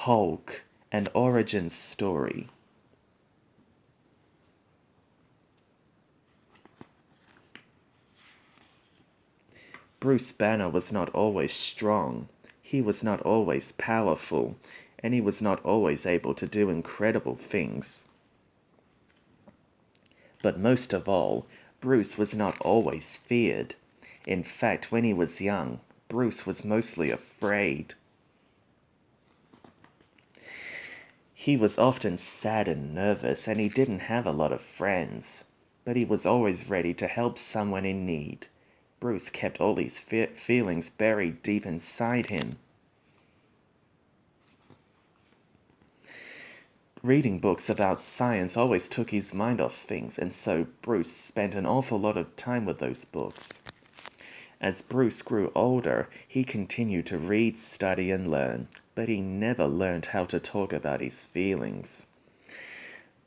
Hulk, an origin story. Bruce Banner was not always strong, he was not always powerful, and he was not always able to do incredible things. But most of all, Bruce was not always feared. In fact, when he was young, Bruce was mostly afraid. He was often sad and nervous, and he didn't have a lot of friends. But he was always ready to help someone in need. Bruce kept all these feelings buried deep inside him. Reading books about science always took his mind off things, and so Bruce spent an awful lot of time with those books. As Bruce grew older, he continued to read, study, and learn, but he never learned how to talk about his feelings.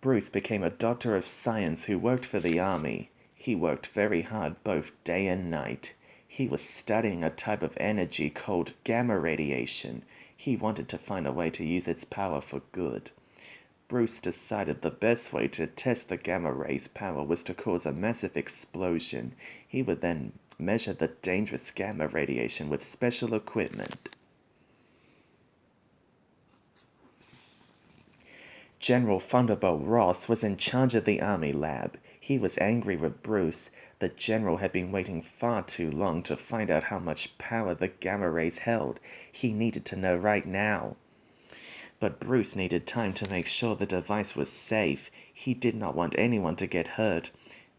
Bruce became a doctor of science who worked for the army. He worked very hard both day and night. He was studying a type of energy called gamma radiation. He wanted to find a way to use its power for good. Bruce decided the best way to test the gamma ray's power was to cause a massive explosion. He would then measure the dangerous gamma radiation with special equipment. General Thunderbolt Ross was in charge of the army lab. He was angry with Bruce. The general had been waiting far too long to find out how much power the gamma rays held. He needed to know right now. But Bruce needed time to make sure the device was safe. He did not want anyone to get hurt.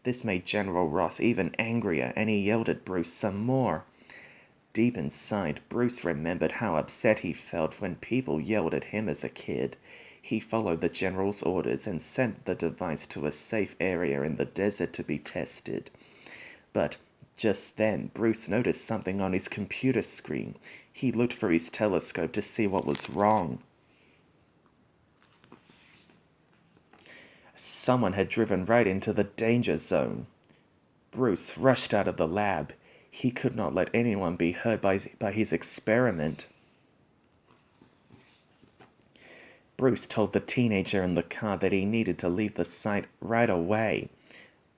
This made General Ross even angrier, and he yelled at Bruce some more. Deep inside, Bruce remembered how upset he felt when people yelled at him as a kid. He followed the general's orders and sent the device to a safe area in the desert to be tested. But just then, Bruce noticed something on his computer screen. He looked for his telescope to see what was wrong. Someone had driven right into the danger zone. Bruce rushed out of the lab. He could not let anyone be hurt by his experiment. Bruce told the teenager in the car that he needed to leave the site right away.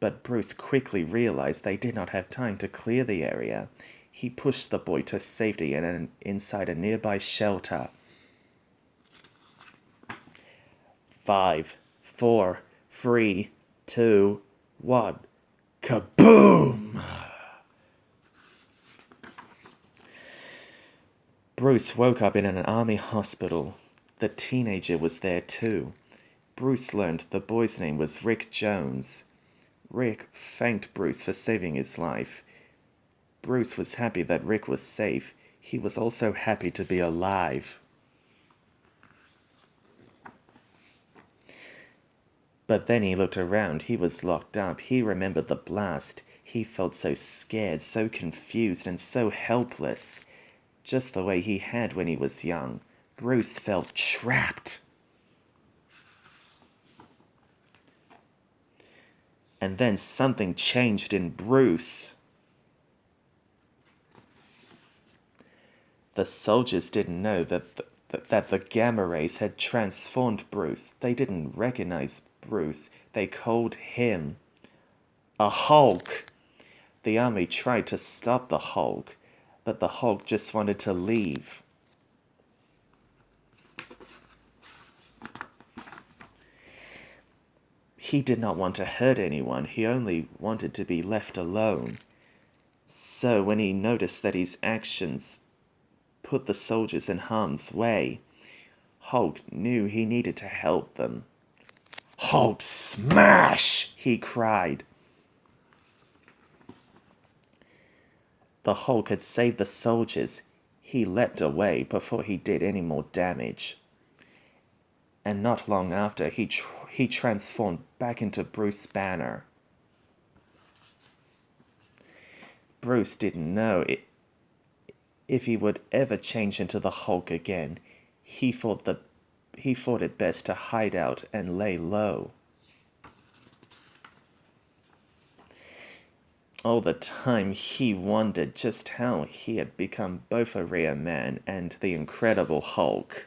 But Bruce quickly realized they did not have time to clear the area. He pushed the boy to safety and inside a nearby shelter. 5, 4, 3, 2, 1. Kaboom! Bruce woke up in an army hospital. The teenager was there too. Bruce learned the boy's name was Rick Jones. Rick thanked Bruce for saving his life. Bruce was happy that Rick was safe. He was also happy to be alive. But then he looked around. He was locked up. He remembered the blast. He felt so scared, so confused, and so helpless. Just the way he had when he was young. Bruce felt trapped. And then something changed in Bruce. The soldiers didn't know that the gamma rays had transformed Bruce. They didn't recognize Bruce. They called him a Hulk. The army tried to stop the Hulk, but the Hulk just wanted to leave. He did not want to hurt anyone. He only wanted to be left alone. So when he noticed that his actions put the soldiers in harm's way, Hulk knew he needed to help them. "Hulk smash!" he cried. The Hulk had saved the soldiers. He leapt away before he did any more damage. And not long after, he transformed back into Bruce Banner. Bruce didn't know if he would ever change into the Hulk again. He thought it best to hide out and lay low. All the time he wondered just how he had become both a rare man and the Incredible Hulk.